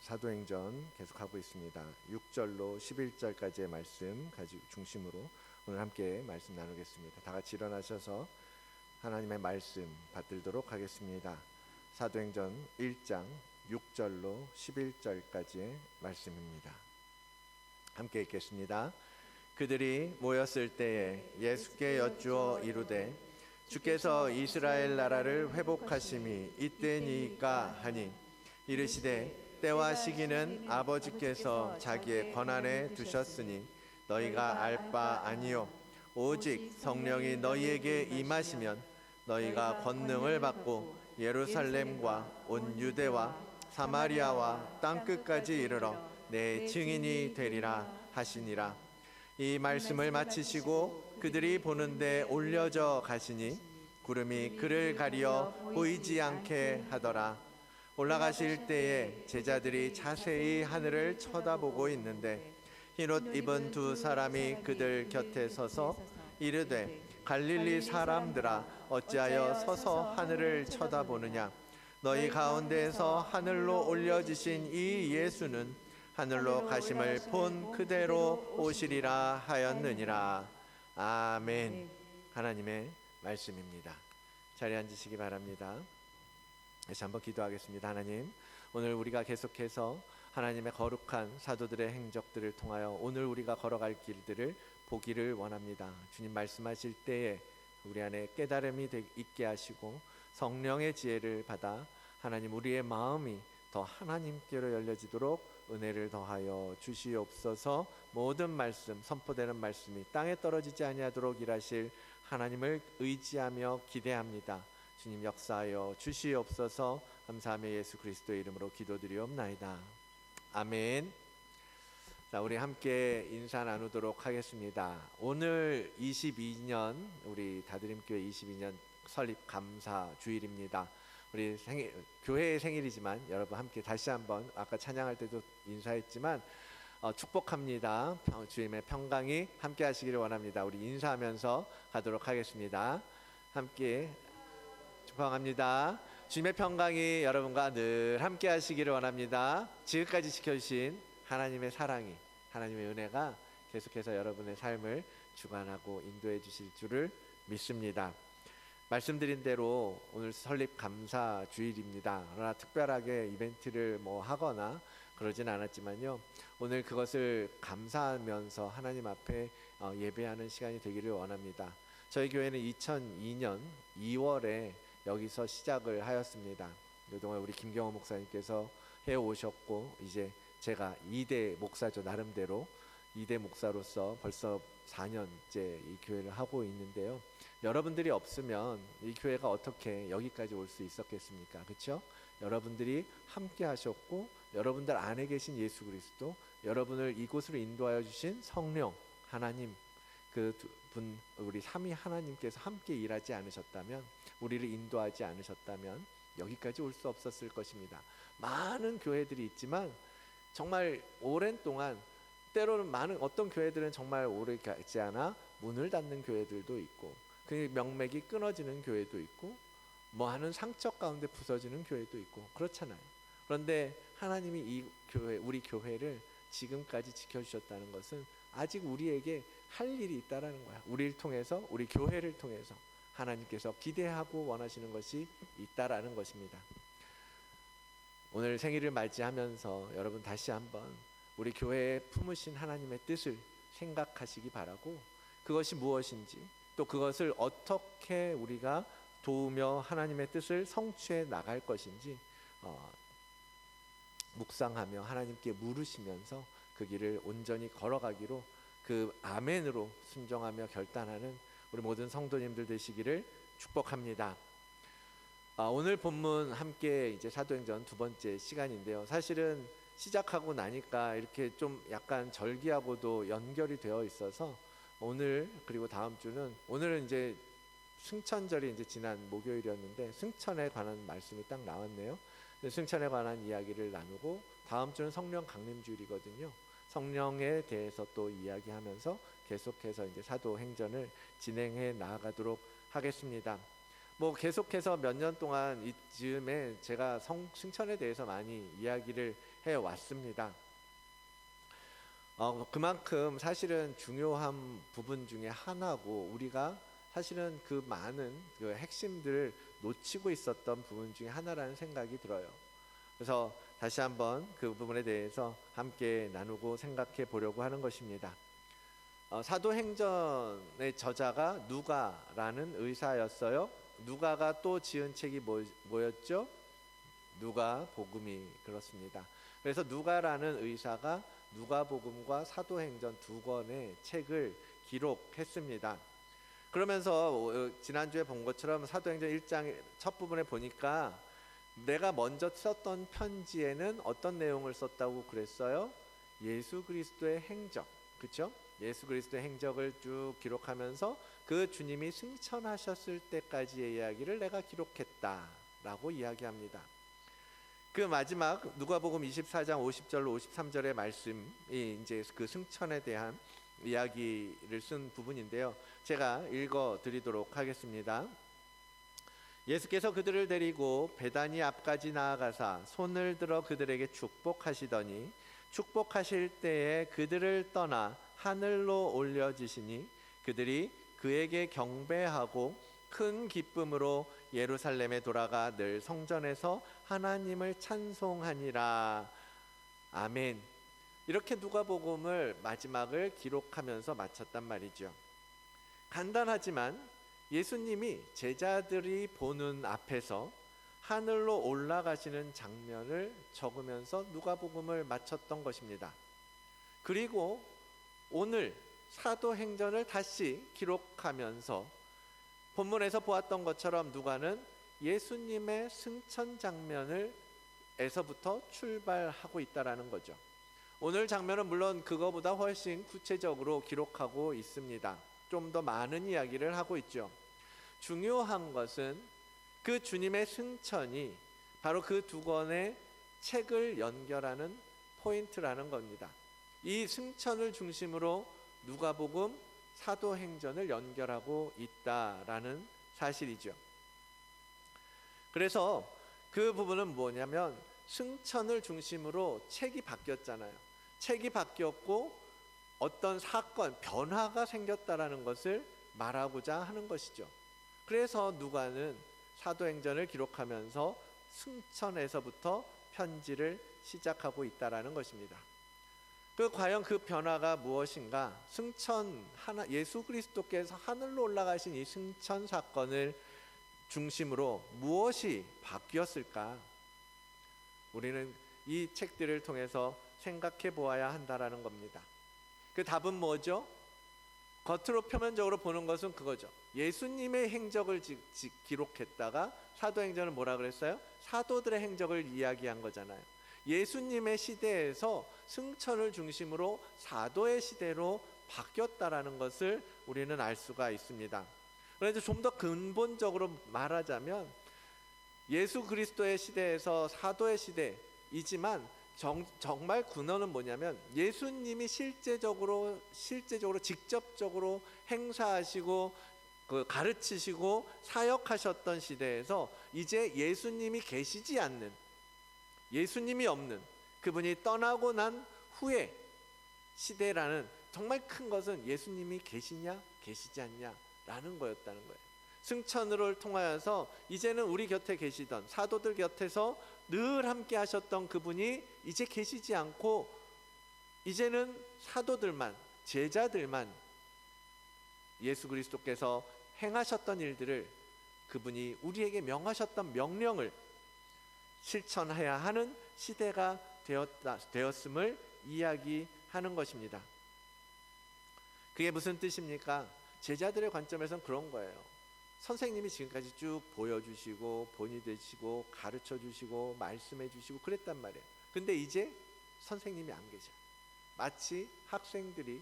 사도행전 계속하고 있습니다. 6절로 11절까지의 말씀 가지고 중심으로 오늘 함께 말씀 나누겠습니다. 다 같이 일어나셔서 하나님의 말씀 받들도록 하겠습니다. 사도행전 1장 6절로 11절까지의 말씀입니다. 함께 읽겠습니다. 그들이 모였을 때에 예수께 여쭈어 이르되 주께서 이스라엘 나라를 회복하심이 이때니까 하니 이르시되 때와 시기는 아버지께서 자기의 권한에 두셨으니 너희가 알 바 아니요 오직 성령이 너희에게 임하시면 너희가 권능을 받고 예루살렘과 온 유대와 사마리아와 땅끝까지 이르러 내 증인이 되리라 하시니라. 이 말씀을 마치시고 그들이 보는데 올려져 가시니 구름이 그를 가리어 보이지 않게 하더라. 올라가실 때에 제자들이 자세히 하늘을 쳐다보고 있는데 흰옷 입은 두 사람이 그들 곁에 서서 이르되 갈릴리 사람들아 어찌하여 서서 하늘을 쳐다보느냐. 너희 가운데에서 하늘로 올려지신 이 예수는 하늘로 가심을 본 그대로 오시리라 하였느니라. 아멘. 하나님의 말씀입니다. 자리에 앉으시기 바랍니다. 다시 한번 기도하겠습니다. 하나님, 오늘 우리가 계속해서 하나님의 거룩한 사도들의 행적들을 통하여 오늘 우리가 걸어갈 길들을 보기를 원합니다. 주님 말씀하실 때에 우리 안에 깨달음이 있게 하시고 성령의 지혜를 받아 하나님 우리의 마음이 더 하나님께로 열려지도록 은혜를 더하여 주시옵소서. 모든 말씀 선포되는 말씀이 땅에 떨어지지 아니하도록 일하실 하나님을 의지하며 기대합니다. 주님 역사하여 주시옵소서. 감사하며 예수 그리스도의 이름으로 기도드리옵나이다. 아멘. 자, 우리 함께 인사 나누도록 하겠습니다. 오늘 22년 우리 다드림교회 22년 설립 감사 주일입니다. 우리 교회의 생일이지만 여러분 함께 다시 한번 아까 찬양할 때도 인사했지만 축복합니다. 주님의 평강이 함께 하시기를 원합니다. 우리 인사하면서 가도록 하겠습니다. 함께 축복합니다. 주님의 평강이 여러분과 늘 함께 하시기를 원합니다. 지금까지 지켜주신 하나님의 사랑이, 하나님의 은혜가 계속해서 여러분의 삶을 주관하고 인도해 주실 줄을 믿습니다. 말씀드린 대로 오늘 설립 감사 주일입니다. 그러나 특별하게 이벤트를 하거나 그러진 않았지만요, 오늘 그것을 감사하면서 하나님 앞에 예배하는 시간이 되기를 원합니다. 저희 교회는 2002년 2월에 여기서 시작을 하였습니다. 그동안 우리 김경호 목사님께서 해오셨고 이제 제가 2대 목사죠. 나름대로 2대 목사로서 벌써 4년째 이 교회를 하고 있는데요. 여러분들이 없으면 이 교회가 어떻게 여기까지 올 수 있었겠습니까? 그렇죠? 여러분들이 함께 하셨고 여러분들 안에 계신 예수 그리스도, 여러분을 이곳으로 인도하여 주신 성령 하나님, 그 분 우리 삼위 하나님께서 함께 일하지 않으셨다면, 우리를 인도하지 않으셨다면 여기까지 올 수 없었을 것입니다. 많은 교회들이 있지만 정말 오랜 동안, 때로는 많은 어떤 교회들은 정말 오래 가지 않아 문을 닫는 교회들도 있고, 그 명맥이 끊어지는 교회도 있고, 하는 상처 가운데 부서지는 교회도 있고 그렇잖아요. 그런데 하나님이 이 교회, 우리 교회를 지금까지 지켜주셨다는 것은 아직 우리에게 할 일이 있다라는 거야. 우리를 통해서, 우리 교회를 통해서 하나님께서 기대하고 원하시는 것이 있다라는 것입니다. 오늘 생일을 맞이하면서 여러분 다시 한번 우리 교회에 품으신 하나님의 뜻을 생각하시기 바라고, 그것이 무엇인지, 또 그것을 어떻게 우리가 도우며 하나님의 뜻을 성취해 나갈 것인지 묵상하며 하나님께 물으시면서 그 길을 온전히 걸어가기로, 그 아멘으로 순종하며 결단하는 우리 모든 성도님들 되시기를 축복합니다. 오늘 본문 함께 이제 사도행전 두 번째 시간인데요. 사실은 시작하고 나니까 이렇게 좀 약간 절기하고도 연결이 되어 있어서 오늘 그리고 다음 주는, 오늘은 이제 승천절이 이제 지난 목요일이었는데 승천에 관한 말씀이 딱 나왔네요. 승천에 관한 이야기를 나누고, 다음 주는 성령 강림주일이거든요. 성령에 대해서 또 이야기하면서 계속해서 이제 사도행전을 진행해 나아가도록 하겠습니다. 계속해서 몇 년 동안 이쯤에 제가 승천에 대해서 많이 이야기를 왔습니다. 그만큼 사실은 중요한 부분 중에 하나고, 우리가 사실은 그 많은 그 핵심들을 놓치고 있었던 부분 중에 하나라는 생각이 들어요. 그래서 다시 한번 그 부분에 대해서 함께 나누고 생각해 보려고 하는 것입니다. 사도행전의 저자가 누가라는 의사였어요. 누가가 또 지은 책이 뭐였죠? 누가복음이 그렇습니다. 그래서 누가라는 의사가 누가복음과 사도행전 두 권의 책을 기록했습니다. 그러면서 지난주에 본 것처럼 사도행전 1장 첫 부분에 보니까 내가 먼저 썼던 편지에는 어떤 내용을 썼다고 그랬어요? 예수 그리스도의 행적, 그렇죠? 예수 그리스도의 행적을 쭉 기록하면서 그 주님이 승천하셨을 때까지의 이야기를 내가 기록했다라고 이야기합니다. 그 마지막 누가복음 24장 50절로 53절의 말씀이 이제 그 승천에 대한 이야기를 쓴 부분인데요. 제가 읽어 드리도록 하겠습니다. 예수께서 그들을 데리고 베다니 앞까지 나아가사 손을 들어 그들에게 축복하시더니 축복하실 때에 그들을 떠나 하늘로 올려지시니 그들이 그에게 경배하고 큰 기쁨으로 예루살렘에 돌아가 늘 성전에서 하나님을 찬송하니라. 아멘. 이렇게 누가복음을 마지막을 기록하면서 마쳤단 말이죠. 간단하지만 예수님이 제자들이 보는 앞에서 하늘로 올라가시는 장면을 적으면서 누가복음을 마쳤던 것입니다. 그리고 오늘 사도행전을 다시 기록하면서 본문에서 보았던 것처럼 누가는 예수님의 승천 장면을 에서부터 출발하고 있다라는 거죠. 오늘 장면은 물론 그거보다 훨씬 구체적으로 기록하고 있습니다. 좀 더 많은 이야기를 하고 있죠. 중요한 것은 그 주님의 승천이 바로 그 두 권의 책을 연결하는 포인트라는 겁니다. 이 승천을 중심으로 누가복음, 사도행전을 연결하고 있다라는 사실이죠. 그래서 그 부분은 뭐냐면 승천을 중심으로 책이 바뀌었잖아요. 책이 바뀌었고 어떤 사건, 변화가 생겼다라는 것을 말하고자 하는 것이죠. 그래서 누가는 사도행전을 기록하면서 승천에서부터 편지를 시작하고 있다라는 것입니다. 과연 그 변화가 무엇인가? 예수 그리스도께서 하늘로 올라가신 이 승천 사건을 중심으로 무엇이 바뀌었을까? 우리는 이 책들을 통해서 생각해 보아야 한다라는 겁니다. 그 답은 뭐죠? 겉으로 표면적으로 보는 것은 그거죠. 예수님의 행적을 기록했다가 사도행전은 뭐라 그랬어요? 사도들의 행적을 이야기한 거잖아요. 예수님의 시대에서 승천을 중심으로 사도의 시대로 바뀌었다라는 것을 우리는 알 수가 있습니다. 그런데 좀 더 근본적으로 말하자면 예수 그리스도의 시대에서 사도의 시대이지만 정말 근원은 뭐냐면 예수님이 실제적으로 직접적으로 행사하시고 가르치시고 사역하셨던 시대에서 이제 예수님이 계시지 않는, 예수님이 없는, 그분이 떠나고 난 후에 시대라는 정말 큰 것은 예수님이 계시냐 계시지 않냐라는 거였다는 거예요. 승천을 통하여서 이제는 우리 곁에 계시던 사도들 곁에서 늘 함께 하셨던 그분이 이제 계시지 않고 이제는 사도들만, 제자들만 예수 그리스도께서 행하셨던 일들을, 그분이 우리에게 명하셨던 명령을 실천해야 하는 시대가 되었음을 이야기하는 것입니다. 그게 무슨 뜻입니까? 제자들의 관점에서는 그런 거예요. 선생님이 지금까지 쭉 보여주시고 본이 되시고 가르쳐 주시고 말씀해 주시고 그랬단 말이에요. 근데 이제 선생님이 안 계셔요. 마치 학생들이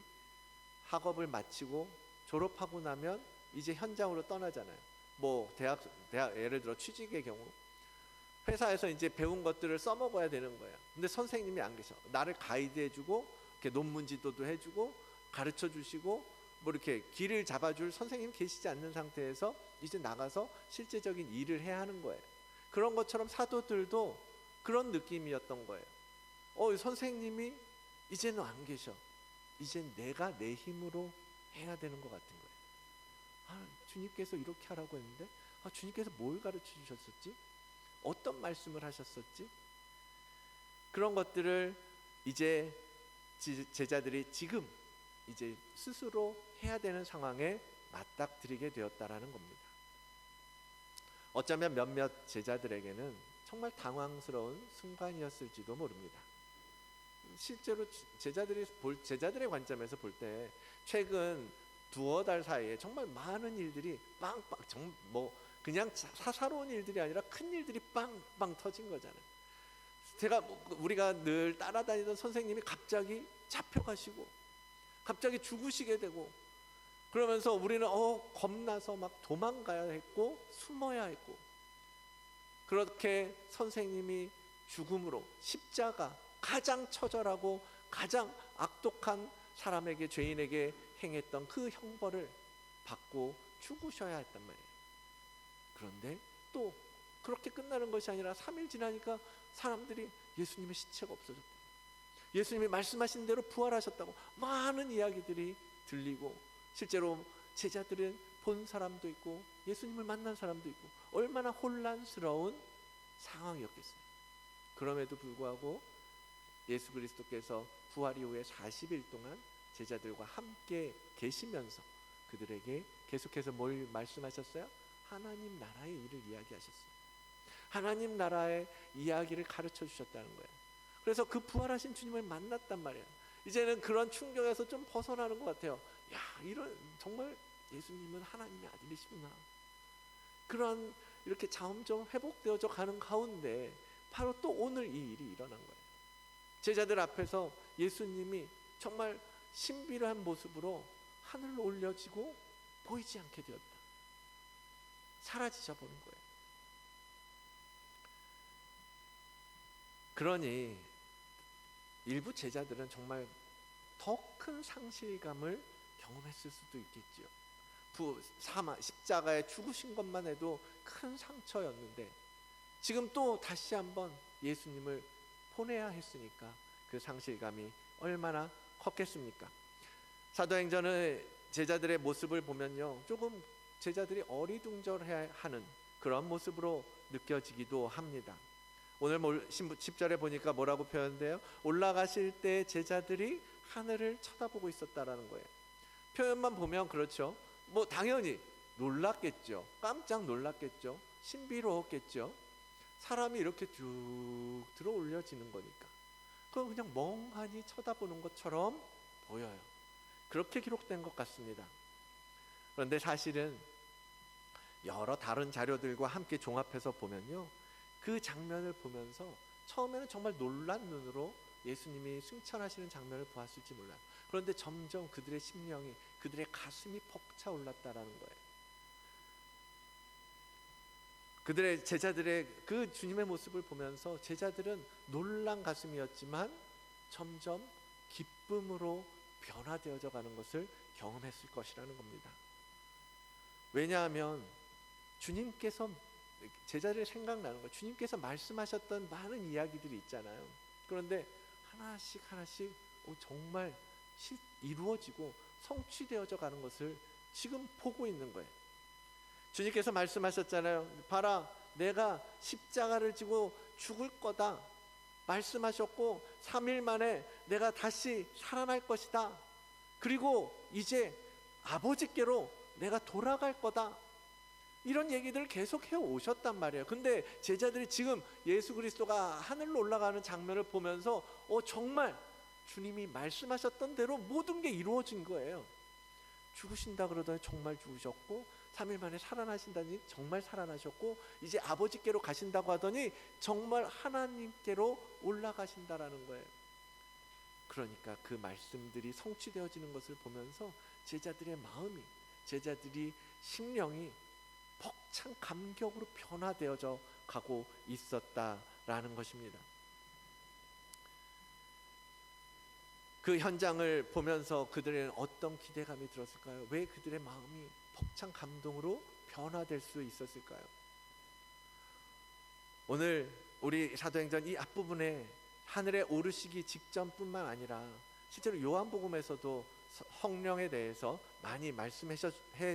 학업을 마치고 졸업하고 나면 이제 현장으로 떠나잖아요. 뭐 대학 예를 들어 취직의 경우 회사에서 이제 배운 것들을 써먹어야 되는 거예요. 근데 선생님이 안 계셔. 나를 가이드해주고 이렇게 논문 지도도 해주고 가르쳐 주시고 뭐 이렇게 길을 잡아줄 선생님 계시지 않는 상태에서 이제 나가서 실제적인 일을 해야 하는 거예요. 그런 것처럼 사도들도 그런 느낌이었던 거예요. 선생님이 이제는 안 계셔. 이제 내가 내 힘으로 해야 되는 것 같은 거예요. 주님께서 이렇게 하라고 했는데 주님께서 뭘 가르쳐 주셨었지? 어떤 말씀을 하셨었지? 그런 것들을 이제 제자들이 지금 이제 스스로 해야 되는 상황에 맞닥뜨리게 되었다라는 겁니다. 어쩌면 몇몇 제자들에게는 정말 당황스러운 순간이었을지도 모릅니다. 실제로 제자들의 관점에서 볼 때 최근 두어 달 사이에 정말 많은 일들이 그냥 사사로운 일들이 아니라 큰 일들이 빵빵 터진 거잖아요. 우리가 늘 따라다니던 선생님이 갑자기 잡혀가시고 갑자기 죽으시게 되고, 그러면서 우리는 겁나서 막 도망가야 했고 숨어야 했고, 그렇게 선생님이 죽음으로 십자가, 가장 처절하고 가장 악독한 사람에게, 죄인에게 행했던 그 형벌을 받고 죽으셔야 했단 말이에요. 그런데 또 그렇게 끝나는 것이 아니라 3일 지나니까 사람들이 예수님의 시체가 없어졌다, 예수님이 말씀하신 대로 부활하셨다고 많은 이야기들이 들리고, 실제로 제자들은 본 사람도 있고 예수님을 만난 사람도 있고 얼마나 혼란스러운 상황이었겠어요. 그럼에도 불구하고 예수 그리스도께서 부활 이후에 40일 동안 제자들과 함께 계시면서 그들에게 계속해서 뭘 말씀하셨어요? 하나님 나라의 일을 이야기하셨어요. 하나님 나라의 이야기를 가르쳐 주셨다는 거예요. 그래서 그 부활하신 주님을 만났단 말이에요. 이제는 그런 충격에서 좀 벗어나는 것 같아요. 정말 예수님은 하나님의 아들이시구나. 그런 이렇게 점점 회복되어져 가는 가운데 바로 또 오늘 이 일이 일어난 거예요. 제자들 앞에서 예수님이 정말 신비한 모습으로 하늘로 올려지고 보이지 않게 되었다. 사라지셔 버린 거예요. 그러니 일부 제자들은 정말 더 큰 상실감을 경험했을 수도 있겠지요. 십자가에 죽으신 것만 해도 큰 상처였는데 지금 또 다시 한번 예수님을 보내야 했으니까 그 상실감이 얼마나 컸겠습니까? 사도행전의 제자들의 모습을 보면요, 조금 제자들이 어리둥절해하는 그런 모습으로 느껴지기도 합니다. 오늘 10절에 보니까 뭐라고 표현돼요? 올라가실 때 제자들이 하늘을 쳐다보고 있었다라는 거예요. 표현만 보면 그렇죠. 당연히 놀랐겠죠. 깜짝 놀랐겠죠. 신비로웠겠죠. 사람이 이렇게 쭉 들어 올려지는 거니까 그건 그냥 멍하니 쳐다보는 것처럼 보여요. 그렇게 기록된 것 같습니다. 그런데 사실은 여러 다른 자료들과 함께 종합해서 보면요, 그 장면을 보면서 처음에는 정말 놀란 눈으로 예수님이 승천하시는 장면을 보았을지 몰라요. 그런데 점점 그들의 심령이, 그들의 가슴이 벅차올랐다라는 거예요. 그들의 제자들의 그 주님의 모습을 보면서 제자들은 놀란 가슴이었지만 점점 기쁨으로 변화되어져 가는 것을 경험했을 것이라는 겁니다. 왜냐하면 주님께서, 제자들이 생각나는 거예요. 주님께서 말씀하셨던 많은 이야기들이 있잖아요. 그런데 하나씩 정말 이루어지고 성취되어져 가는 것을 지금 보고 있는 거예요. 주님께서 말씀하셨잖아요. 봐라, 내가 십자가를 지고 죽을 거다 말씀하셨고 3일 만에 내가 다시 살아날 것이다. 그리고 이제 아버지께로 내가 돌아갈 거다. 이런 얘기들을 계속 해오셨단 말이에요. 근데 제자들이 지금 예수 그리스도가 하늘로 올라가는 장면을 보면서 정말 주님이 말씀하셨던 대로 모든 게 이루어진 거예요. 죽으신다 그러더니 정말 죽으셨고, 3일 만에 살아나신다니 정말 살아나셨고, 이제 아버지께로 가신다고 하더니 정말 하나님께로 올라가신다라는 거예요. 그러니까 그 말씀들이 성취되어지는 것을 보면서 제자들의 마음이, 제자들이 심령이 벅찬 감격으로 변화되어져 가고 있었다라는 것입니다. 그 현장을 보면서 그들에는 어떤 기대감이 들었을까요? 왜 그들의 마음이 벅찬 감동으로 변화될 수 있었을까요? 오늘 우리 사도행전 이 앞부분에 하늘에 오르시기 직전뿐만 아니라 실제로 요한복음에서도 성령에 대해서 많이 말씀해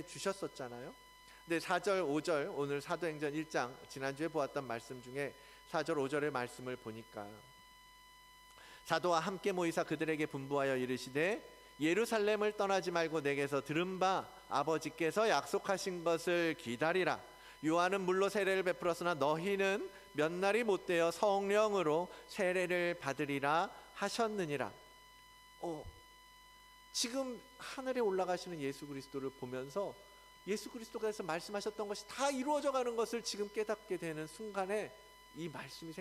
주셨었잖아요. 근데 4절 5절 오늘 사도행전 1장 지난주에 보았던 말씀 중에 4절 5절의 말씀을 보니까 사도와 함께 모이사 그들에게 분부하여 이르시되 예루살렘을 떠나지 말고 내게서 들은 바 아버지께서 약속하신 것을 기다리라. 요한은 물로 세례를 베풀었으나 너희는 몇 날이 못되어 성령으로 세례를 받으리라 하셨느니라. 지금 하늘에 올라가시는 예수 그리스도를 보면서 예수 그리스도께서 말씀하셨던 것이 다 이루어져 가는 것을 지금 깨닫게 되는 순간에 이 말씀이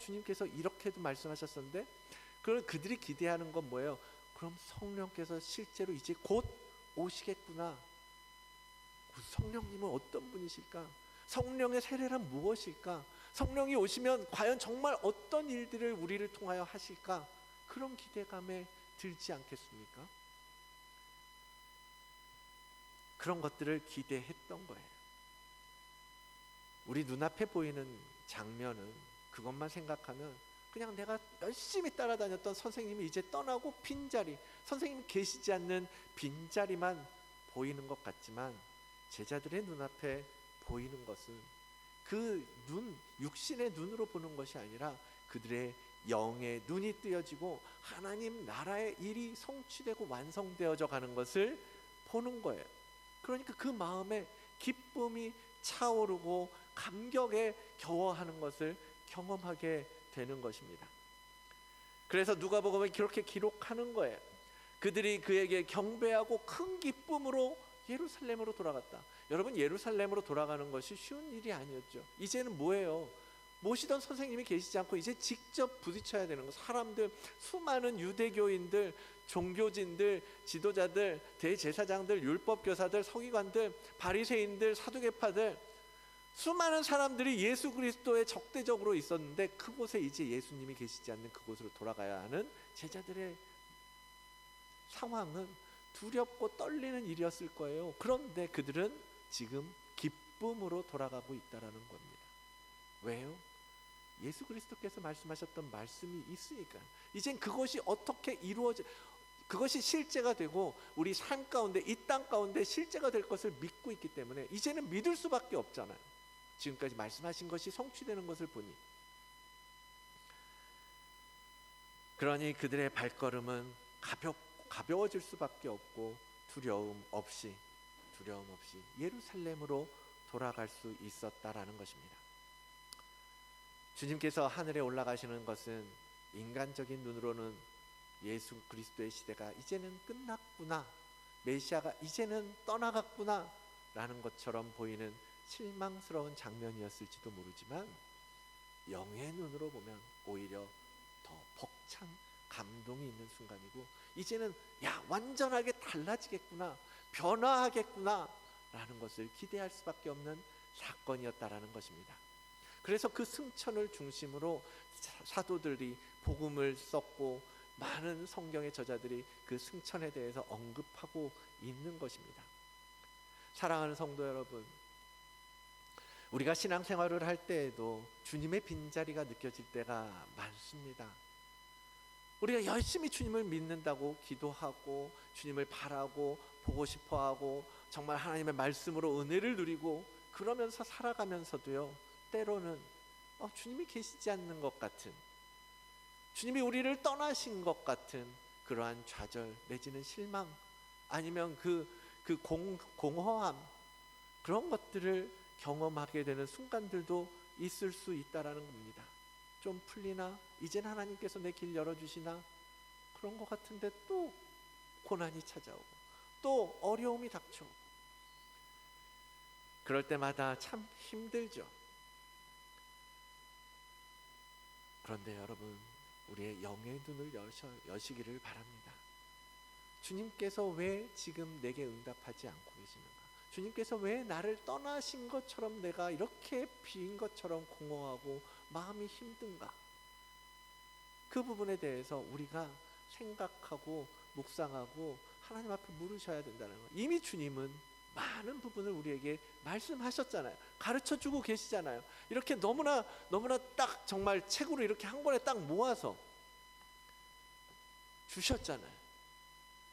주님께서 이렇게도 말씀하셨었는데, 그럼 그들이 기대하는 건 뭐예요? 그럼 성령께서 실제로 이제 곧 오시겠구나. 성령님은 어떤 분이실까? 성령의 세례란 무엇일까? 성령이 오시면 과연 정말 어떤 일들을 우리를 통하여 하실까? 그런 기대감에 들지 않겠습니까? 그런 것들을 기대했던 거예요. 우리 눈앞에 보이는 장면은 그것만 생각하면 그냥 내가 열심히 따라다녔던 선생님이 이제 떠나고 빈자리, 선생님이 계시지 않는 빈자리만 보이는 것 같지만, 제자들의 눈앞에 보이는 것은 그 육신의 눈으로 보는 것이 아니라 그들의 영의 눈이 뜨여지고 하나님 나라의 일이 성취되고 완성되어져 가는 것을 보는 거예요. 그러니까 그 마음에 기쁨이 차오르고 감격에 겨워하는 것을 경험하게 되는 것입니다. 그래서 누가복음에 그렇게 기록하는 거예요. 그들이 그에게 경배하고 큰 기쁨으로 예루살렘으로 돌아갔다. 여러분, 예루살렘으로 돌아가는 것이 쉬운 일이 아니었죠. 이제는 뭐예요? 모시던 선생님이 계시지 않고 이제 직접 부딪혀야 되는 거. 사람들, 수많은 유대교인들, 종교진들, 지도자들, 대제사장들, 율법교사들, 서기관들, 바리새인들, 사두개파들, 수많은 사람들이 예수 그리스도에 적대적으로 있었는데 그곳에 이제 예수님이 계시지 않는 그곳으로 돌아가야 하는 제자들의 상황은 두렵고 떨리는 일이었을 거예요. 그런데 그들은 지금 기쁨으로 돌아가고 있다라는 겁니다. 왜요? 예수 그리스도께서 말씀하셨던 말씀이 있으니까. 이젠 그것이 어떻게 그것이 실제가 되고 우리 삶 가운데, 이 땅 가운데 실제가 될 것을 믿고 있기 때문에 이제는 믿을 수밖에 없잖아요. 지금까지 말씀하신 것이 성취되는 것을 보니. 그러니 그들의 발걸음은 가벼워질 수밖에 없고 두려움 없이 예루살렘으로 돌아갈 수 있었다라는 것입니다. 주님께서 하늘에 올라가시는 것은 인간적인 눈으로는 예수 그리스도의 시대가 이제는 끝났구나, 메시아가 이제는 떠나갔구나 라는 것처럼 보이는 실망스러운 장면이었을지도 모르지만, 영의 눈으로 보면 오히려 더 벅찬 감동이 있는 순간이고, 이제는 완전하게 달라지겠구나, 변화하겠구나 라는 것을 기대할 수밖에 없는 사건이었다라는 것입니다. 그래서 그 승천을 중심으로 사도들이 복음을 썼고 많은 성경의 저자들이 그 승천에 대해서 언급하고 있는 것입니다. 사랑하는 성도 여러분, 우리가 신앙생활을 할 때에도 주님의 빈자리가 느껴질 때가 많습니다. 우리가 열심히 주님을 믿는다고 기도하고 주님을 바라고 보고 싶어하고 정말 하나님의 말씀으로 은혜를 누리고 그러면서 살아가면서도요, 때로는 주님이 계시지 않는 것 같은, 주님이 우리를 떠나신 것 같은 그러한 좌절 내지는 실망, 아니면 그 공허함, 그런 것들을 경험하게 되는 순간들도 있을 수 있다라는 겁니다. 좀 풀리나? 이젠 하나님께서 내 길 열어주시나? 그런 것 같은데 또 고난이 찾아오고 또 어려움이 닥쳐오고, 그럴 때마다 참 힘들죠. 그런데 여러분, 우리의 영의 눈을 여시기를 바랍니다. 주님께서 왜 지금 내게 응답하지 않고 계시는가? 주님께서 왜 나를 떠나신 것처럼 내가 이렇게 빈 것처럼 공허하고 마음이 힘든가? 그 부분에 대해서 우리가 생각하고 묵상하고 하나님 앞에 물으셔야 된다는 거예요. 이미 주님은 많은 부분을 우리에게 말씀하셨잖아요. 가르쳐주고 계시잖아요. 이렇게 너무나 딱 정말 책으로 이렇게 한 권에 딱 모아서 주셨잖아요.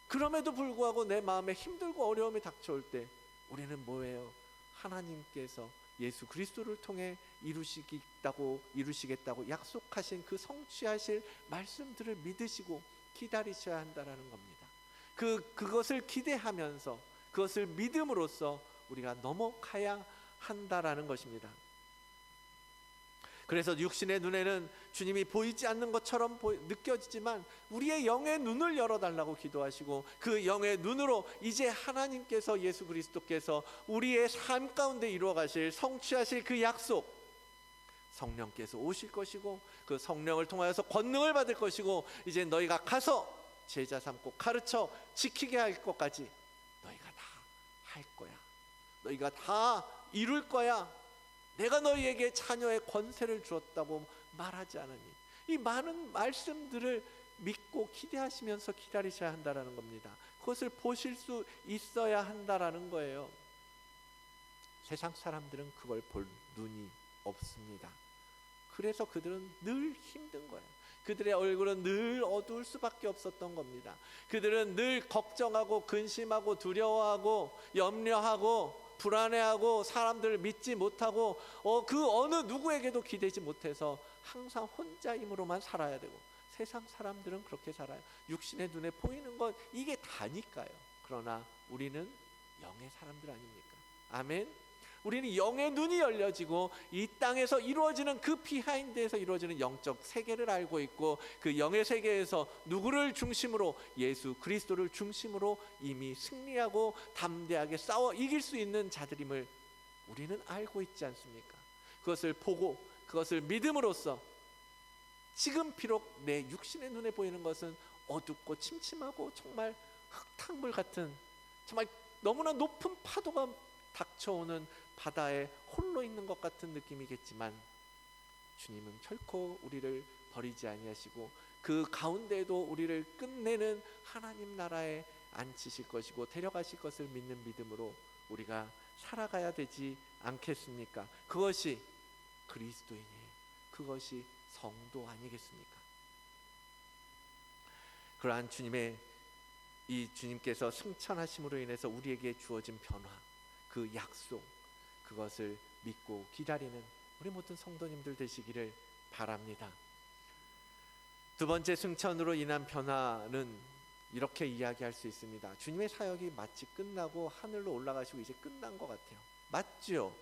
그럼에도 불구하고 내 마음에 힘들고 어려움이 닥쳐올 때 우리는 뭐예요? 하나님께서 예수 그리스도를 통해 이루시겠다고 약속하신 그 성취하실 말씀들을 믿으시고 기다리셔야 한다라는 겁니다. 그것을 기대하면서 그것을 믿음으로써 우리가 넘어가야 한다라는 것입니다. 그래서 육신의 눈에는 주님이 보이지 않는 것처럼 느껴지지만 우리의 영의 눈을 열어달라고 기도하시고, 그 영의 눈으로 이제 하나님께서, 예수 그리스도께서 우리의 삶 가운데 이루어 가실, 성취하실 그 약속, 성령께서 오실 것이고 그 성령을 통하여서 권능을 받을 것이고, 이제 너희가 가서 제자 삼고 가르쳐 지키게 할 것까지 너희가 다 할 거야. 너희가 다 이룰 거야. 내가 너희에게 자녀의 권세를 주었다고 말하지 않으니. 이 많은 말씀들을 믿고 기대하시면서 기다리셔야 한다라는 겁니다. 그것을 보실 수 있어야 한다라는 거예요. 세상 사람들은 그걸 볼 눈이 없습니다. 그래서 그들은 늘 힘든 거예요. 그들의 얼굴은 늘 어두울 수밖에 없었던 겁니다. 그들은 늘 걱정하고 근심하고 두려워하고 염려하고 불안해하고 사람들을 믿지 못하고 그 어느 누구에게도 기대지 못해서 항상 혼자 힘으로만 살아야 되고, 세상 사람들은 그렇게 살아요. 육신의 눈에 보이는 건 이게 다니까요. 그러나 우리는 영의 사람들 아닙니까? 아멘. 우리는 영의 눈이 열려지고 이 땅에서 이루어지는 그 비하인드에서 이루어지는 영적 세계를 알고 있고, 그 영의 세계에서 누구를 중심으로, 예수 그리스도를 중심으로 이미 승리하고 담대하게 싸워 이길 수 있는 자들임을 우리는 알고 있지 않습니까? 그것을 보고 그것을 믿음으로써 지금 비록 내 육신의 눈에 보이는 것은 어둡고 침침하고 정말 흙탕물 같은, 정말 너무나 높은 파도가 닥쳐오는 바다에 홀로 있는 것 같은 느낌이겠지만, 주님은 결코 우리를 버리지 아니하시고 그 가운데에도 우리를 끝내는 하나님 나라에 앉히실 것이고 데려가실 것을 믿는 믿음으로 우리가 살아가야 되지 않겠습니까? 그것이 그리스도인이에요. 그것이 성도 아니겠습니까? 그러한 주님께서 승천하심으로 인해서 우리에게 주어진 변화, 그 약속, 그것을 믿고 기다리는 우리 모든 성도님들 되시기를 바랍니다. 두 번째 승천으로 인한 변화는 이렇게 이야기할 수 있습니다. 주님의 사역이 마치 끝나고 하늘로 올라가시고 이제 끝난 것 같아요. 맞죠?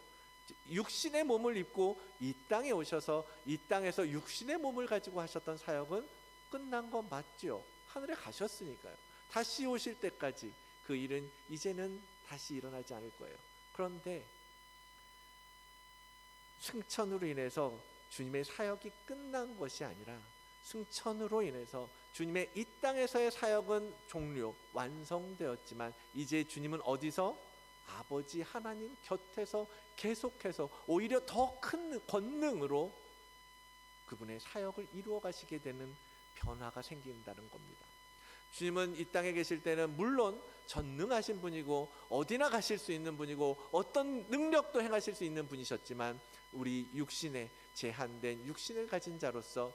육신의 몸을 입고 이 땅에 오셔서 이 땅에서 육신의 몸을 가지고 하셨던 사역은 끝난 건 맞죠? 하늘에 가셨으니까요. 다시 오실 때까지 그 일은 이제는 다시 일어나지 않을 거예요. 그런데 승천으로 인해서 주님의 사역이 끝난 것이 아니라, 승천으로 인해서 주님의 이 땅에서의 사역은 완성되었지만 이제 주님은 어디서? 아버지 하나님 곁에서 계속해서 오히려 더 큰 권능으로 그분의 사역을 이루어 가시게 되는 변화가 생긴다는 겁니다. 주님은 이 땅에 계실 때는 물론 전능하신 분이고 어디나 가실 수 있는 분이고 어떤 능력도 행하실 수 있는 분이셨지만, 우리 육신의 제한된 육신을 가진 자로서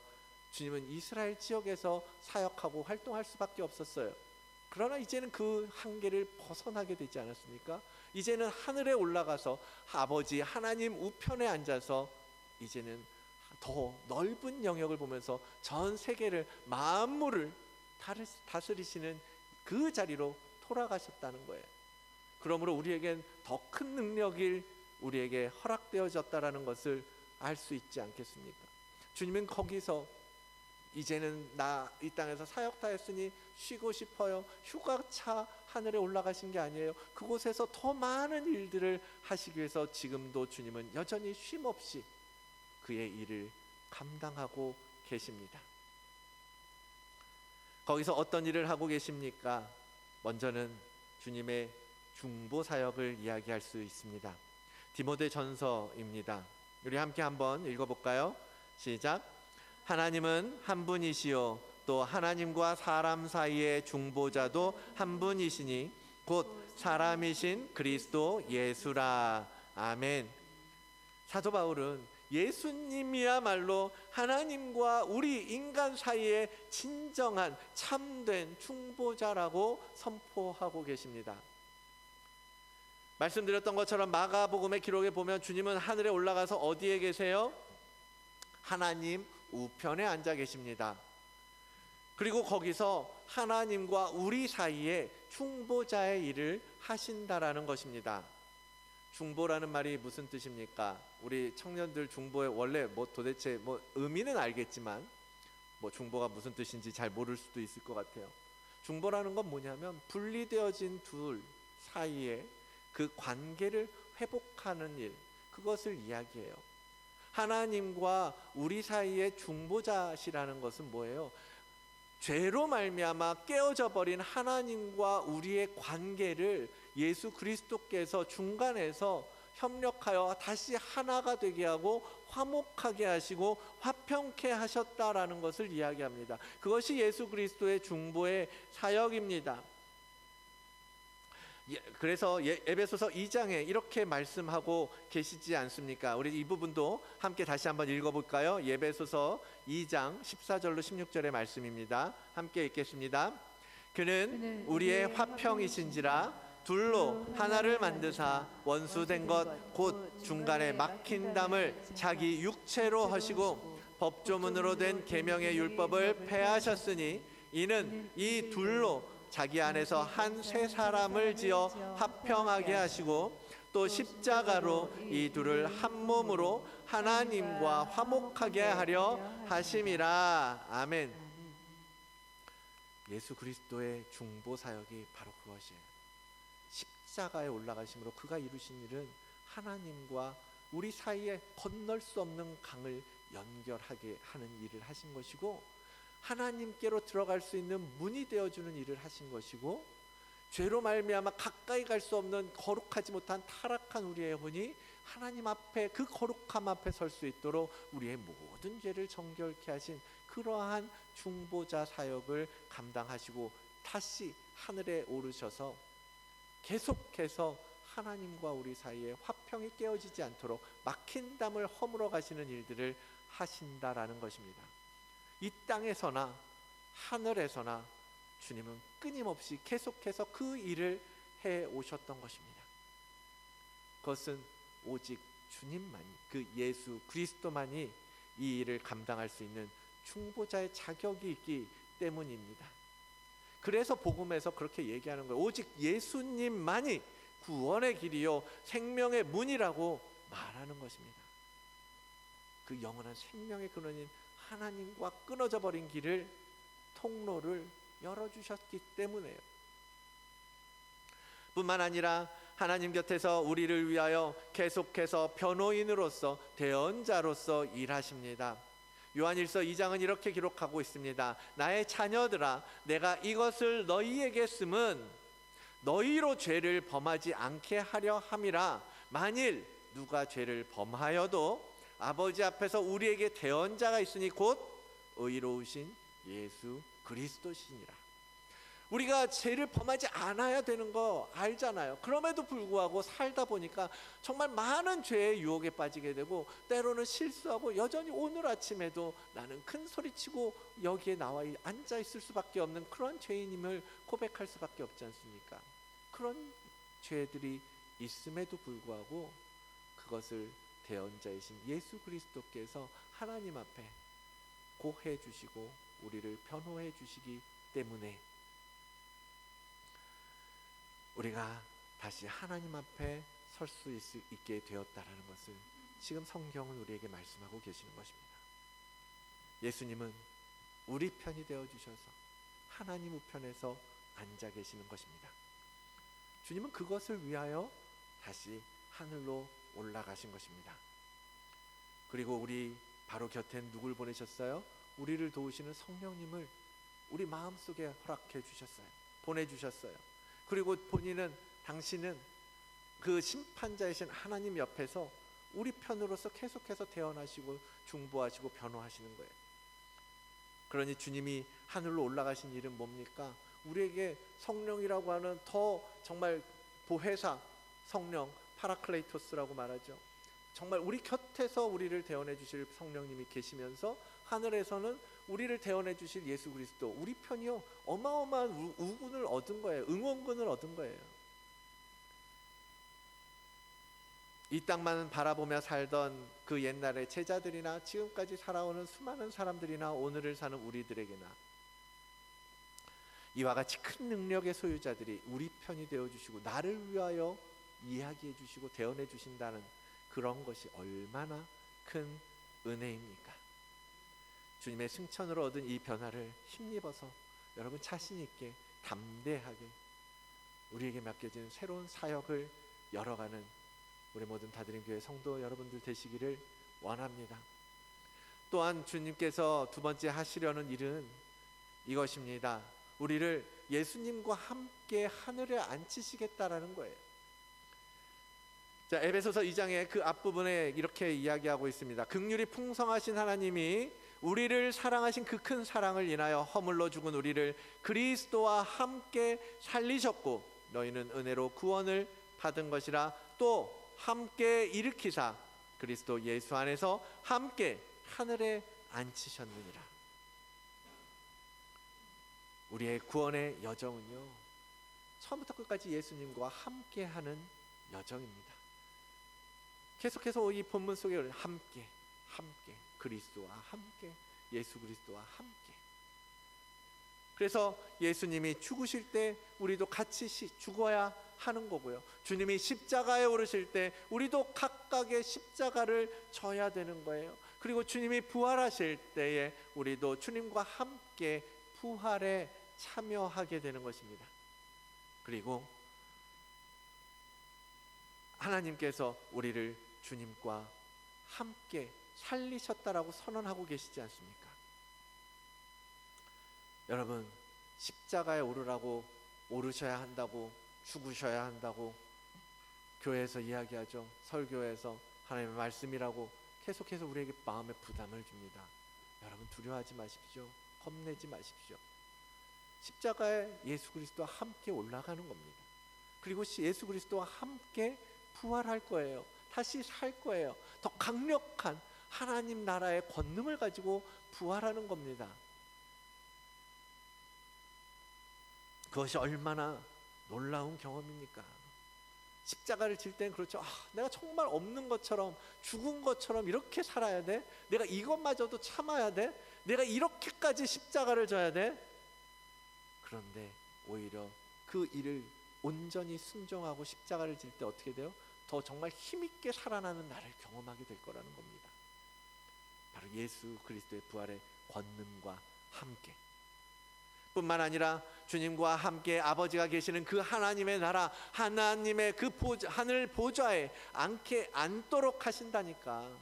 주님은 이스라엘 지역에서 사역하고 활동할 수밖에 없었어요. 그러나 이제는 그 한계를 벗어나게 되지 않았습니까? 이제는 하늘에 올라가서 아버지 하나님 우편에 앉아서 이제는 더 넓은 영역을 보면서 전 세계를, 만물을 다스리시는 그 자리로 돌아가셨다는 거예요. 그러므로 우리에겐 더 큰 능력이 우리에게 허락되어졌다라는 것을 알 수 있지 않겠습니까? 주님은 거기서 이제는 나 이 땅에서 사역 다 했으니 쉬고 싶어요, 휴가차 하늘에 올라가신 게 아니에요. 그곳에서 더 많은 일들을 하시기 위해서 지금도 주님은 여전히 쉼없이 그의 일을 감당하고 계십니다. 거기서 어떤 일을 하고 계십니까? 먼저는 주님의 중보 사역을 이야기할 수 있습니다. 디모데전서입니다. 우리 함께 한번 읽어볼까요? 시작. 하나님은 한 분이시요 또 하나님과 사람 사이의 중보자도 한 분이시니 곧 사람이신 그리스도 예수라. 아멘. 사도 바울은 예수님이야말로 하나님과 우리 인간 사이의 진정한 참된 중보자라고 선포하고 계십니다. 말씀드렸던 것처럼 마가복음의 기록에 보면 주님은 하늘에 올라가서 어디에 계세요? 하나님 우편에 앉아 계십니다. 그리고 거기서 하나님과 우리 사이에 중보자의 일을 하신다라는 것입니다. 중보라는 말이 무슨 뜻입니까? 우리 청년들 중보의 원래 도대체 의미는 알겠지만 중보가 무슨 뜻인지 잘 모를 수도 있을 것 같아요. 중보라는 건 뭐냐면 분리되어진 둘 사이에 그 관계를 회복하는 일, 그것을 이야기해요. 하나님과 우리 사이의 중보자시라는 것은 뭐예요? 죄로 말미암아 깨어져 버린 하나님과 우리의 관계를 예수 그리스도께서 중간에서 협력하여 다시 하나가 되게 하고 화목하게 하시고 화평케 하셨다라는 것을 이야기합니다. 그것이 예수 그리스도의 중보의 사역입니다. 그래서 에베소서 2장에 이렇게 말씀하고 계시지 않습니까? 우리 이 부분도 함께 다시 한번 읽어볼까요? 에베소서 2장 14절로 16절의 말씀입니다. 함께 읽겠습니다. 그는 우리의 화평이신지라 둘로 하나를 만드사 원수된 것 곧 중간에 막힌 담을 자기 육체로 하시고 법조문으로 된 계명의 율법을 폐하셨으니 이는 이 둘로 자기 안에서 한 세 사람을 지어 화평하게 하시고 또 십자가로 이 둘을 한 몸으로 하나님과 화목하게 하려 하심이라. 아멘. 예수 그리스도의 중보 사역이 바로 그것이에요. 십자가에 올라가심으로 그가 이루신 일은 하나님과 우리 사이에 건널 수 없는 강을 연결하게 하는 일을 하신 것이고, 하나님께로 들어갈 수 있는 문이 되어주는 일을 하신 것이고, 죄로 말미암아 가까이 갈 수 없는 거룩하지 못한 타락한 우리의 영혼이 하나님 앞에 그 거룩함 앞에 설 수 있도록 우리의 모든 죄를 정결케 하신 그러한 중보자 사역을 감당하시고 다시 하늘에 오르셔서 계속해서 하나님과 우리 사이에 화평이 깨어지지 않도록 막힌 담을 허물어 가시는 일들을 하신다라는 것입니다. 이 땅에서나 하늘에서나 주님은 끊임없이 계속해서 그 일을 해 오셨던 것입니다. 그것은 오직 주님만이, 그 예수 그리스도만이 이 일을 감당할 수 있는 중보자의 자격이 있기 때문입니다. 그래서 복음에서 그렇게 얘기하는 거예요. 오직 예수님만이 구원의 길이요 생명의 문이라고 말하는 것입니다. 그 영원한 생명의 근원인 하나님과 끊어져 버린 길을, 통로를 열어주셨기 때문에요. 뿐만 아니라 하나님 곁에서 우리를 위하여 계속해서 변호인으로서, 대언자로서 일하십니다. 요한일서 2장은 이렇게 기록하고 있습니다. 나의 자녀들아, 내가 이것을 너희에게 쓰면 너희로 죄를 범하지 않게 하려 함이라. 만일 누가 죄를 범하여도 아버지 앞에서 우리에게 대언자가 있으니 곧 의로우신 예수 그리스도시니라. 우리가 죄를 범하지 않아야 되는 거 알잖아요. 그럼에도 불구하고 살다 보니까 정말 많은 죄의 유혹에 빠지게 되고, 때로는 실수하고 여전히 오늘 아침에도 나는 큰 소리치고 여기에 나와 앉아 있을 수밖에 없는 그런 죄인임을 고백할 수밖에 없지 않습니까? 그런 죄들이 있음에도 불구하고 그것을 대언자이신 예수 그리스도께서 하나님 앞에 고해 주시고 우리를 변호해 주시기 때문에 우리가 다시 하나님 앞에 설 수 있게 되었다라는 것을 지금 성경은 우리에게 말씀하고 계시는 것입니다. 예수님은 우리 편이 되어 주셔서 하나님 우편에서 앉아 계시는 것입니다. 주님은 그것을 위하여 다시 하늘로 올라가신 것입니다. 그리고 우리 바로 곁에 누굴 보내셨어요? 우리를 도우시는 성령님을 우리 마음속에 허락해 주셨어요. 보내주셨어요. 그리고 당신은 그 심판자이신 하나님 옆에서 우리 편으로서 계속해서 대언하시고 중보하시고 변호하시는 거예요. 그러니 주님이 하늘로 올라가신 일은 뭡니까? 우리에게 성령이라고 하는 더 정말 보혜사 성령, 파라클레이토스라고 말하죠. 정말 우리 곁에서 우리를 대언해 주실 성령님이 계시면서 하늘에서는 우리를 대언해 주실 예수 그리스도, 우리 편이요 어마어마한 우군을 얻은 거예요. 응원군을 얻은 거예요. 이 땅만 바라보며 살던 그 옛날의 제자들이나 지금까지 살아오는 수많은 사람들이나 오늘을 사는 우리들에게나 이와 같이 큰 능력의 소유자들이 우리 편이 되어주시고 나를 위하여 이야기해 주시고 대언해 주신다는 그런 것이 얼마나 큰 은혜입니까? 주님의 승천으로 얻은 이 변화를 힘입어서 여러분 자신 있게 담대하게 우리에게 맡겨진 새로운 사역을 열어가는 우리 모든 다드림교회 성도 여러분들 되시기를 원합니다. 또한 주님께서 두 번째 하시려는 일은 이것입니다. 우리를 예수님과 함께 하늘에 앉히시겠다라는 거예요. 자, 에베소서 2장의 그 앞부분에 이렇게 이야기하고 있습니다. 긍휼이 풍성하신 하나님이 우리를 사랑하신 그 큰 사랑을 인하여 허물로 죽은 우리를 그리스도와 함께 살리셨고 너희는 은혜로 구원을 받은 것이라 또 함께 일으키사 그리스도 예수 안에서 함께 하늘에 앉히셨느니라. 우리의 구원의 여정은요 처음부터 끝까지 예수님과 함께하는 여정입니다. 계속해서 이 본문 속에 함께 그리스도와 함께 예수 그리스도와 함께. 그래서 예수님이 죽으실 때 우리도 같이 죽어야 하는 거고요. 주님이 십자가에 오르실 때 우리도 각각의 십자가를 져야 되는 거예요. 그리고 주님이 부활하실 때에 우리도 주님과 함께 부활에 참여하게 되는 것입니다. 그리고 하나님께서 우리를 주님과 함께 살리셨다라고 선언하고 계시지 않습니까? 여러분, 십자가에 오르라고 오르셔야 한다고 죽으셔야 한다고 교회에서 이야기하죠. 설교에서 하나님의 말씀이라고 계속해서 우리에게 마음의 부담을 줍니다. 여러분 두려워하지 마십시오. 겁내지 마십시오. 십자가에 예수 그리스도와 함께 올라가는 겁니다. 그리고 예수 그리스도와 함께 부활할 거예요. 다시 살 거예요. 더 강력한 하나님 나라의 권능을 가지고 부활하는 겁니다. 그것이 얼마나 놀라운 경험입니까? 십자가를 질 때는 그렇죠. 내가 정말 없는 것처럼 죽은 것처럼 이렇게 살아야 돼? 내가 이것마저도 참아야 돼? 내가 이렇게까지 십자가를 져야 돼? 그런데 오히려 그 일을 온전히 순종하고 십자가를 질 때 어떻게 돼요? 더 정말 힘있게 살아나는 나를 경험하게 될 거라는 겁니다. 바로 예수 그리스도의 부활의 권능과 함께 뿐만 아니라 주님과 함께 아버지가 계시는 그 하나님의 나라, 하나님의 그 하늘 보좌에 앉도록 하신다니까.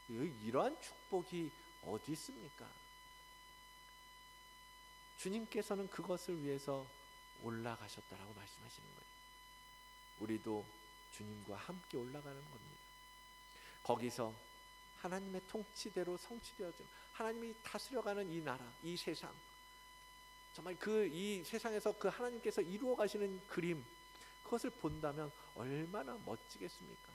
이러한 축복이 어디 있습니까? 주님께서는 그것을 위해서 올라가셨다라고 말씀하시는 거예요. 우리도 주님과 함께 올라가는 겁니다. 거기서 하나님의 통치대로 성취되어져 하나님이 다스려가는 이 나라, 이 세상, 정말 이 세상에서 그 하나님께서 이루어 가시는 그림, 그것을 본다면 얼마나 멋지겠습니까?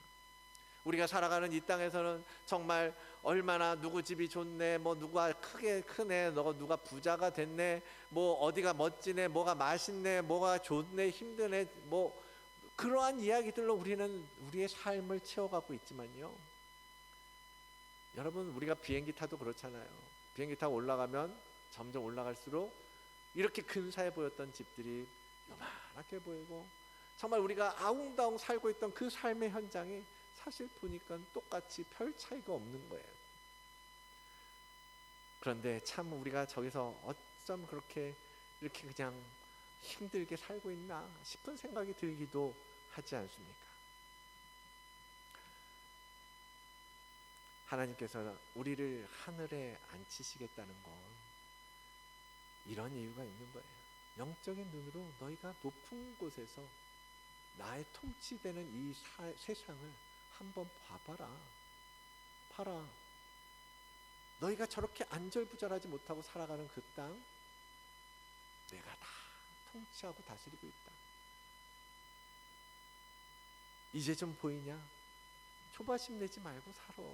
우리가 살아가는 이 땅에서는 정말 얼마나 누구 집이 좋네, 뭐 누가 크네, 누가 부자가 됐네, 뭐 어디가 멋지네, 뭐가 맛있네, 뭐가 좋네, 힘드네, 뭐 그러한 이야기들로 우리는 우리의 삶을 채워가고 있지만요, 여러분 우리가 비행기 타도 그렇잖아요. 비행기 타고 올라가면 점점 올라갈수록 이렇게 근사해 보였던 집들이 요만하게 보이고, 정말 우리가 아웅다웅 살고 있던 그 삶의 현장이 사실 보니까 똑같이 별 차이가 없는 거예요. 그런데 참 우리가 저기서 어쩜 그렇게 이렇게 그냥 힘들게 살고 있나 싶은 생각이 들기도 하지 않습니까? 하나님께서 우리를 하늘에 앉히시겠다는 건 이런 이유가 있는 거예요. 영적인 눈으로 너희가 높은 곳에서 나의 통치되는 이 세상을 한번 봐라. 너희가 저렇게 안절부절하지 못하고 살아가는 그 땅, 내가 다 통치하고 다스리고 있다. 이제 좀 보이냐? 조바심 내지 말고 살아.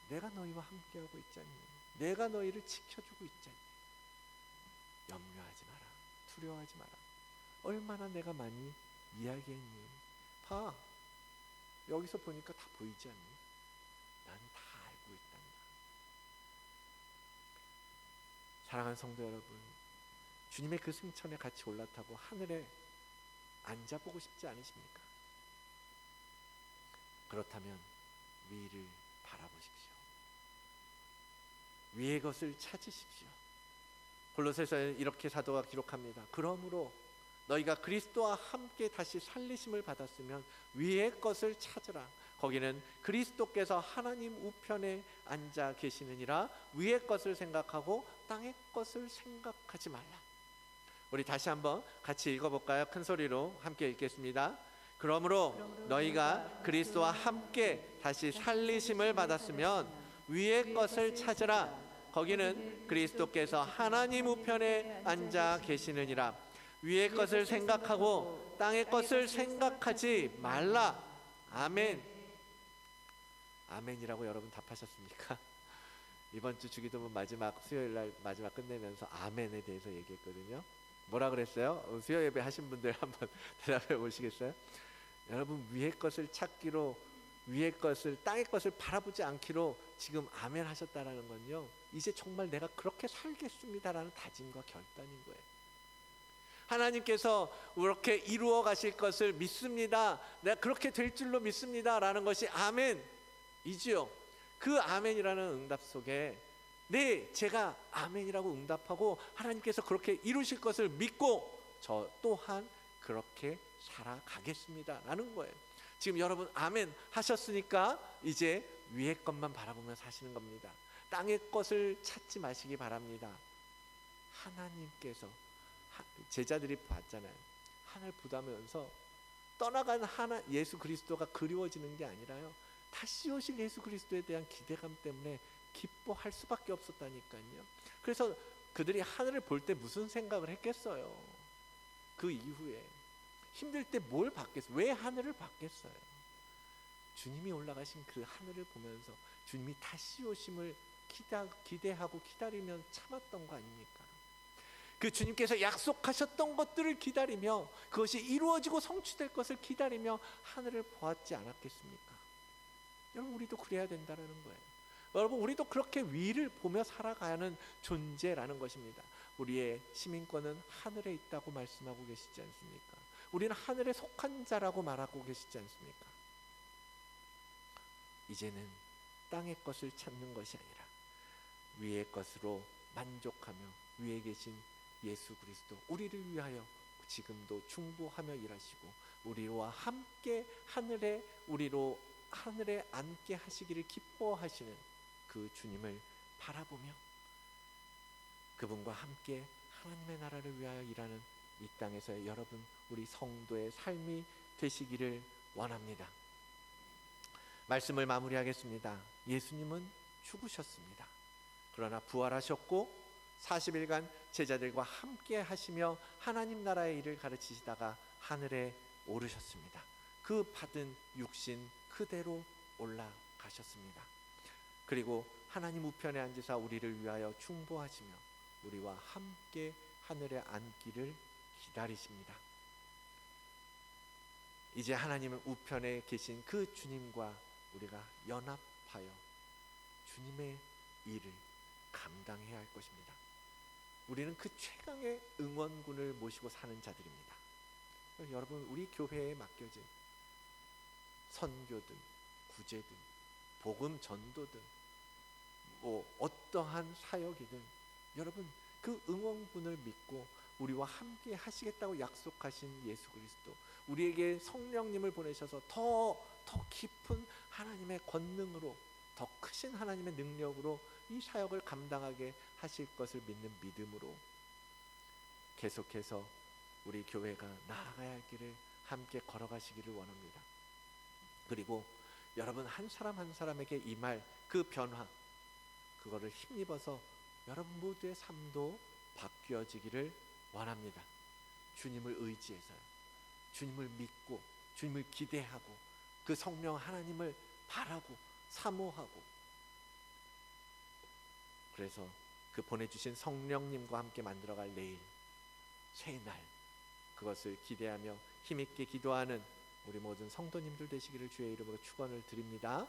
내가 너희와 함께하고 있잖니. 내가 너희를 지켜주고 있잖니. 염려하지 마라. 두려워하지 마라. 얼마나 내가 많이 이야기했니. 봐. 여기서 보니까 다 보이지 않니? 나는 다 알고 있단다. 사랑하는 성도 여러분, 주님의 그 승천에 같이 올라타고 하늘에 앉아보고 싶지 않으십니까? 그렇다면 위를 바라보십시오. 위의 것을 찾으십시오. 골로새서에 이렇게 사도가 기록합니다. 그러므로 너희가 그리스도와 함께 다시 살리심을 받았으면 위의 것을 찾으라. 거기는 그리스도께서 하나님 우편에 앉아 계시느니라. 위의 것을 생각하고 땅의 것을 생각하지 말라. 우리 다시 한번 같이 읽어볼까요? 큰 소리로 함께 읽겠습니다. 그러므로 너희가 그리스도와 함께 다시 살리심을 받았으면 위의 것을 찾으라. 거기는 그리스도께서 하나님 우편에 앉아 계시느니라. 위의 것을 생각하고 땅의 것을 생각하지 말라. 아멘. 아멘이라고 여러분 답하셨습니까? 이번 주 주기도문 마지막 수요일 날 마지막 끝내면서 아멘에 대해서 얘기했거든요. 뭐라 그랬어요? 수요 예배 하신 분들 한번 대답해 보시겠어요? 여러분, 위의 것을 찾기로, 위의 것을, 땅의 것을 바라보지 않기로 지금 아멘 하셨다라는 건요, 이제 정말 내가 그렇게 살겠습니다라는 다짐과 결단인 거예요. 하나님께서 그렇게 이루어 가실 것을 믿습니다. 내가 그렇게 될 줄로 믿습니다 라는 것이 아멘이지요. 그 아멘이라는 응답 속에 네, 제가 아멘이라고 응답하고 하나님께서 그렇게 이루실 것을 믿고 저 또한 그렇게 살아가겠습니다 라는 거예요. 지금 여러분 아멘 하셨으니까 이제 위의 것만 바라보며 사시는 겁니다. 땅의 것을 찾지 마시기 바랍니다. 하나님께서, 제자들이 봤잖아요. 하늘 보다면서 떠나간 예수 그리스도가 그리워지는 게 아니라요, 다시 오실 예수 그리스도에 대한 기대감 때문에 기뻐할 수밖에 없었다니까요. 그래서 그들이 하늘을 볼 때 무슨 생각을 했겠어요? 그 이후에 힘들 때 뭘 받겠어요? 왜 하늘을 받겠어요? 주님이 올라가신 그 하늘을 보면서 주님이 다시 오심을 기대하고 기다리면 참았던 거 아닙니까? 그 주님께서 약속하셨던 것들을 기다리며 그것이 이루어지고 성취될 것을 기다리며 하늘을 보았지 않았겠습니까? 여러분, 우리도 그래야 된다는 거예요. 여러분, 우리도 그렇게 위를 보며 살아가는 존재라는 것입니다. 우리의 시민권은 하늘에 있다고 말씀하고 계시지 않습니까? 우리는 하늘에 속한 자라고 말하고 계시지 않습니까? 이제는 땅의 것을 찾는 것이 아니라 위의 것으로 만족하며 위에 계신 예수 그리스도, 우리를 위하여 지금도 충보하며 일하시고 우리와 함께 하늘에 앉게 하시기를 기뻐하시는 그 주님을 바라보며 그분과 함께 하나님의 나라를 위하여 일하는 이 땅에서의 여러분, 우리 성도의 삶이 되시기를 원합니다. 말씀을 마무리하겠습니다. 예수님은 죽으셨습니다. 그러나 부활하셨고 40일간 제자들과 함께 하시며 하나님 나라의 일을 가르치시다가 하늘에 오르셨습니다. 그 받은 육신 그대로 올라가셨습니다. 그리고 하나님 우편에 앉으사 우리를 위하여 충보하시며 우리와 함께 하늘에 앉기를 기다리십니다. 이제 하나님 우편에 계신 그 주님과 우리가 연합하여 주님의 일을 감당해야 할 것입니다. 우리는 그 최강의 응원군을 모시고 사는 자들입니다. 여러분, 우리 교회에 맡겨진 선교든 구제든 복음 전도든 어떠한 사역이든 여러분, 그 응원군을 믿고 우리와 함께 하시겠다고 약속하신 예수 그리스도, 우리에게 성령님을 보내셔서 더 깊은 하나님의 권능으로, 더 크신 하나님의 능력으로 이 사역을 감당하게 하실 것을 믿는 믿음으로 계속해서 우리 교회가 나아가야 할 길을 함께 걸어가시기를 원합니다. 그리고 여러분 한 사람 한 사람에게 임할 그 변화, 그거를 힘입어서 여러분 모두의 삶도 바뀌어지기를 원합니다. 주님을 의지해서요, 주님을 믿고 주님을 기대하고 그 성령 하나님을 바라고 사모하고, 그래서 그 보내주신 성령님과 함께 만들어갈 내일 새날, 그것을 기대하며 힘있게 기도하는 우리 모든 성도님들 되시기를 주의 이름으로 축원을 드립니다.